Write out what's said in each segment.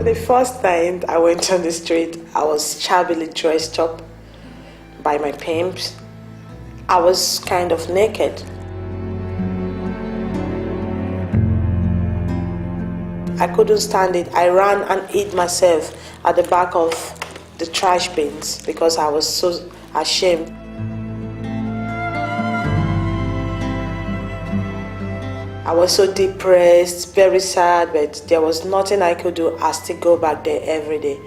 The first time I went on the street, I was shabbily dressed up by my pimps. I was kind of naked. I couldn't stand it. I ran and hid myself at the back of the trash bins because I was so ashamed. I was so depressed, very sad, but there was nothing I could do. I still go back there every day.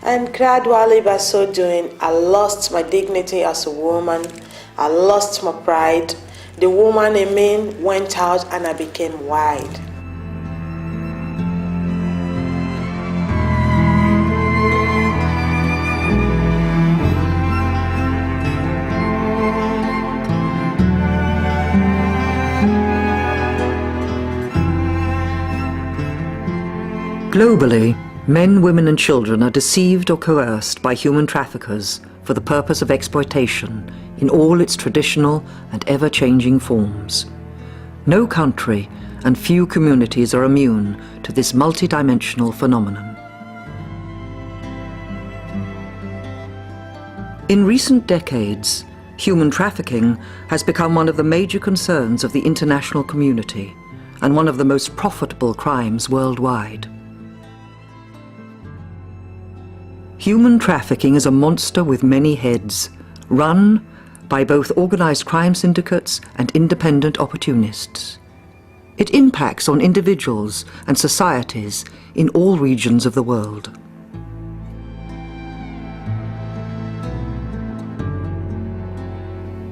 And gradually, by so doing, I lost my dignity as a woman. I lost my pride. The woman in me went out and I became wild. Globally, men, women and children are deceived or coerced by human traffickers for the purpose of exploitation in all its traditional and ever-changing forms. No country and few communities are immune to this multidimensional phenomenon. In recent decades, human trafficking has become one of the major concerns of the international community and one of the most profitable crimes worldwide. Human trafficking is a monster with many heads, run by both organized crime syndicates and independent opportunists. It impacts on individuals and societies in all regions of the world.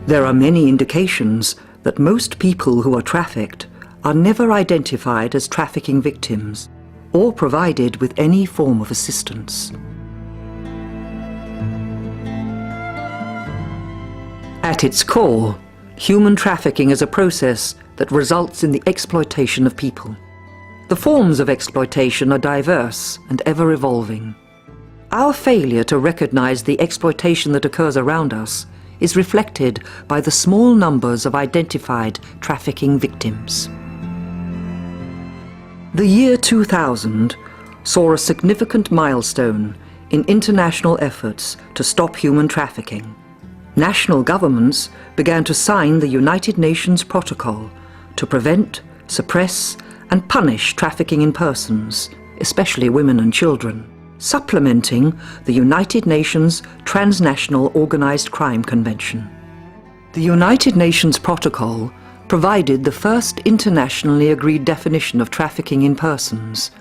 There are many indications that most people who are trafficked are never identified as trafficking victims or provided with any form of assistance. At its core, human trafficking is a process that results in the exploitation of people. The forms of exploitation are diverse and ever-evolving. Our failure to recognize the exploitation that occurs around us is reflected by the small numbers of identified trafficking victims. The year 2000 saw a significant milestone in international efforts to stop human trafficking. National governments began to sign the United Nations Protocol to prevent, suppress and punish trafficking in persons, especially women and children, supplementing the United Nations Transnational Organized Crime Convention. The United Nations Protocol provided the first internationally agreed definition of trafficking in persons,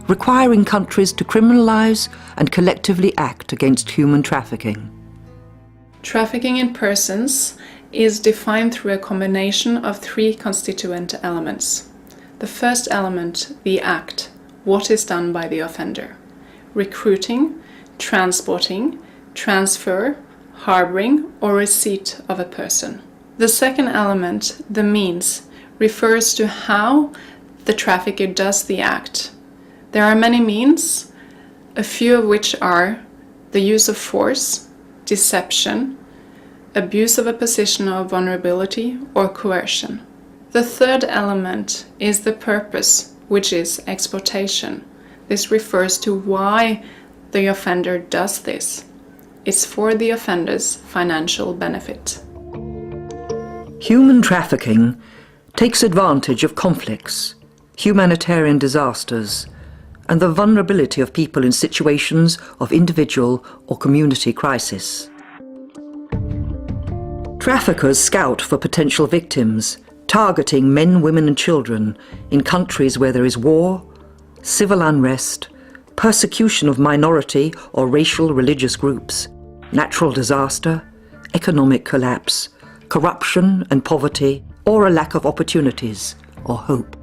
requiring countries to criminalize and collectively act against human trafficking. Trafficking in persons is defined through a combination of three constituent elements. The first element, the act, what is done by the offender. Recruiting, transporting, transfer, harboring or receipt of a person. The second element, the means, refers to how the trafficker does the act. There are many means, a few of which are the use of force, deception, abuse of a position of vulnerability or coercion. The third element is the purpose, which is exploitation. This refers to why the offender does this. It's for the offender's financial benefit. Human trafficking takes advantage of conflicts, humanitarian disasters, and the vulnerability of people in situations of individual or community crisis. Traffickers scout for potential victims, targeting men, women and children in countries where there is war, civil unrest, persecution of minority or racial religious groups, natural disaster, economic collapse, corruption and poverty, or a lack of opportunities or hope.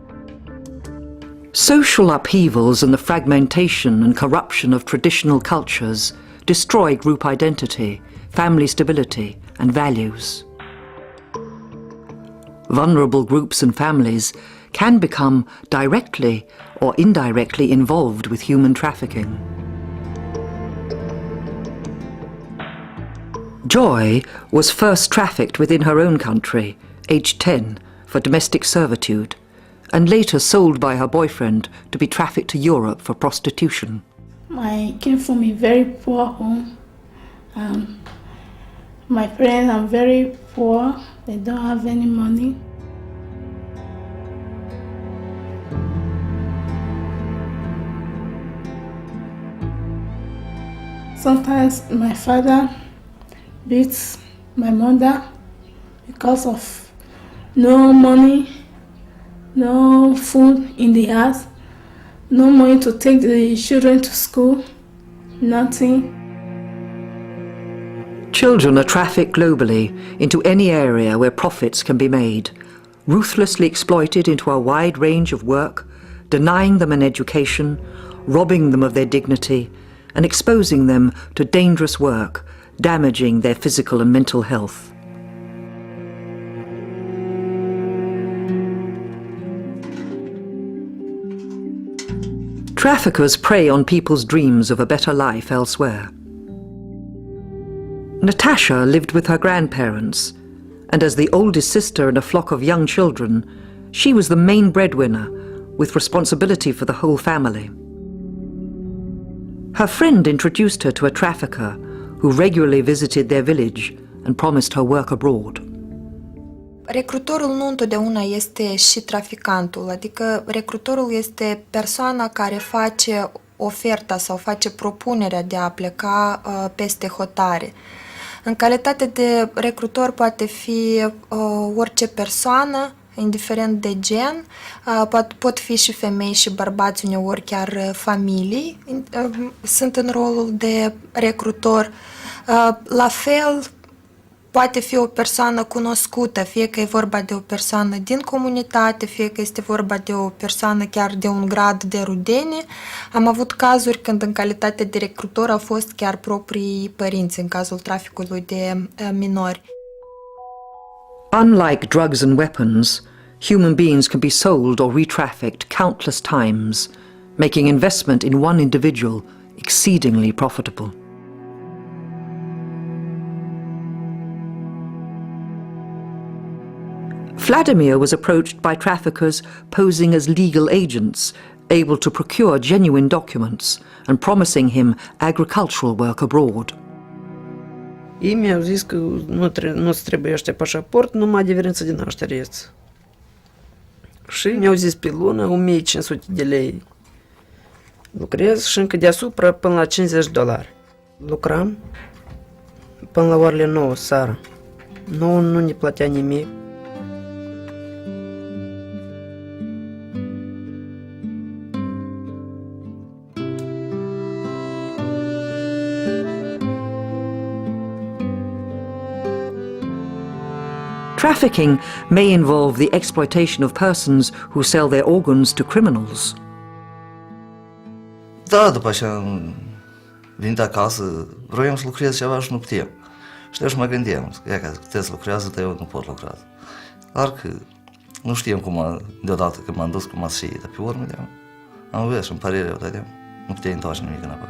Social upheavals and the fragmentation and corruption of traditional cultures destroy group identity, family stability and values. Vulnerable groups and families can become directly or indirectly involved with human trafficking. Joy was first trafficked within her own country, aged 10, for domestic servitude, and later sold by her boyfriend to be trafficked to Europe for prostitution. I came from a very poor home. My parents are very poor. They don't have any money. Sometimes my father beats my mother because of no money, no food in the house, no money to take the children to school, nothing. Children are trafficked globally into any area where profits can be made, ruthlessly exploited into a wide range of work, denying them an education, robbing them of their dignity, and exposing them to dangerous work, damaging their physical and mental health. Traffickers prey on people's dreams of a better life elsewhere. Natasha lived with her grandparents, and as the oldest sister in a flock of young children, she was the main breadwinner, with responsibility for the whole family. Her friend introduced her to a trafficker who regularly visited their village and promised her work abroad. Recrutorul nu întotdeauna este și traficantul, adică recrutorul este persoana care face oferta sau face propunerea de a pleca peste hotare. În calitate de recrutor poate fi orice persoană, indiferent de gen, pot fi și femei și bărbați, uneori chiar familii sunt în rolul de recrutor. La fel, poate fi o persoană cunoscută, fie că e vorba de o persoană din comunitate, fie că este vorba de o persoană chiar de un grad de rudenie. Am avut cazuri când în calitate de recrutor au fost chiar proprii părinți în cazul traficului de minori. Unlike drugs and weapons, human beings can be sold or re-trafficked countless times, making investment in one individual exceedingly profitable. Vladimir was approached by traffickers posing as legal agents, able to procure genuine documents and promising him agricultural work abroad. Ei mi-au zis că nu-ți trebuiește pașaport, numai diferența de naștere este. Și mi-au zis pe lună 1500 de lei. Lucrez și încă deasupra până la $50. Lucram până la orele 9 seara. Nu ne plătea nimic. Trafficking may involve the exploitation of persons who sell their organs to criminals. Da, după aceea am venit acasă, vroiam să lucrez ceva și nu puteam. Și eu și mă gândeam, ia că puteți lucrează, dar eu nu pot lucra. Dar că nu știam cum, deodată când m-am dus, cum a și, dar pe urmă am învățat și îmi pare rău, dar nu puteai întoarce nimic înapoi.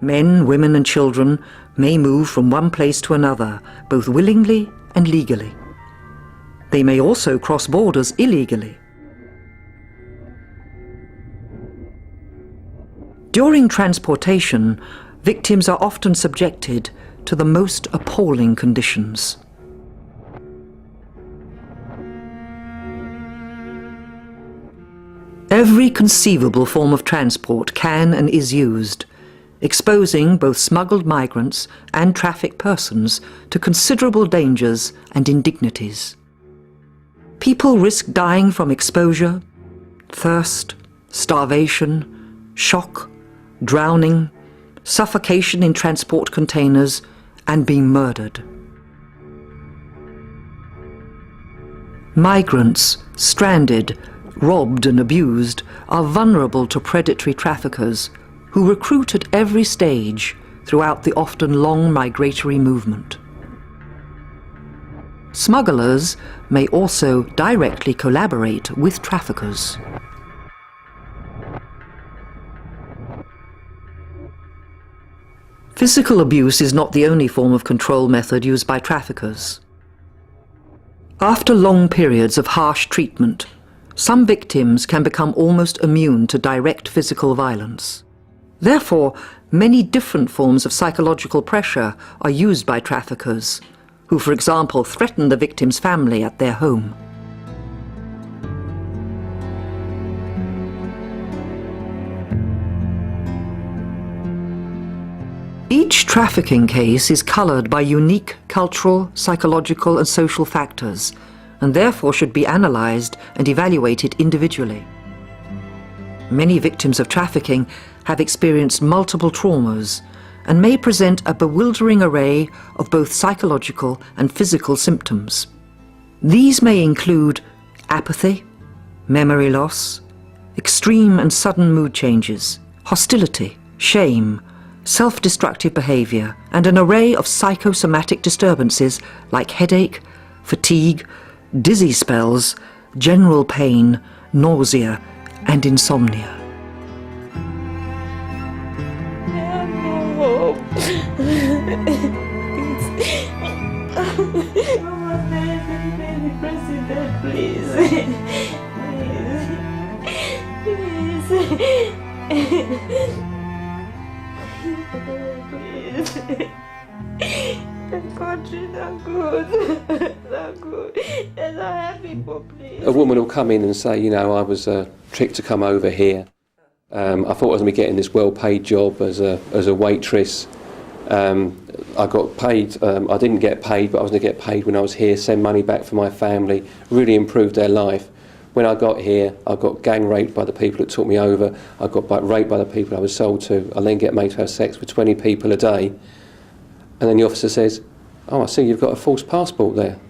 Men, women and children may move from one place to another, both willingly and legally. They may also cross borders illegally. During transportation, victims are often subjected to the most appalling conditions. Every conceivable form of transport can and is used, exposing both smuggled migrants and trafficked persons to considerable dangers and indignities. People risk dying from exposure, thirst, starvation, shock, drowning, suffocation in transport containers, and being murdered. Migrants, stranded, robbed and abused, are vulnerable to predatory traffickers who recruit at every stage throughout the often long migratory movement. Smugglers may also directly collaborate with traffickers. Physical abuse is not the only form of control method used by traffickers. After long periods of harsh treatment, some victims can become almost immune to direct physical violence. Therefore, many different forms of psychological pressure are used by traffickers, who, for example, threaten the victim's family at their home. Each trafficking case is coloured by unique cultural, psychological and social factors, and therefore should be analysed and evaluated individually. Many victims of trafficking have experienced multiple traumas and may present a bewildering array of both psychological and physical symptoms. These may include apathy, memory loss, extreme and sudden mood changes, hostility, shame, self-destructive behaviour, and an array of psychosomatic disturbances like headache, fatigue, dizzy spells, general pain, nausea, and insomnia. President, please. The country's not good. Not good. There's not happy people, please. A woman will come in and say, you know, I was tricked to come over here. I thought I was going to be getting this well-paid job as a waitress. I got paid, I didn't get paid, but I was going to get paid when I was here, send money back for my family, really improved their life. When I got here, I got gang raped by the people that took me over. I got raped by the people I was sold to. I then get made to have sex with 20 people a day. And then the officer says, oh, I see you've got a false passport there.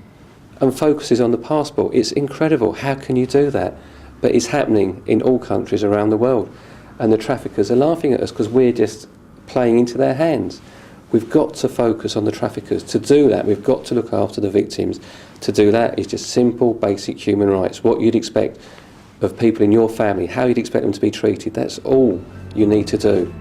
And focuses on the passport. It's incredible. How can you do that? But it's happening in all countries around the world. And the traffickers are laughing at us because we're just playing into their hands. We've got to focus on the traffickers. To do that, we've got to look after the victims. To do that is just simple, basic human rights. What you'd expect of people in your family, how you'd expect them to be treated, that's all you need to do.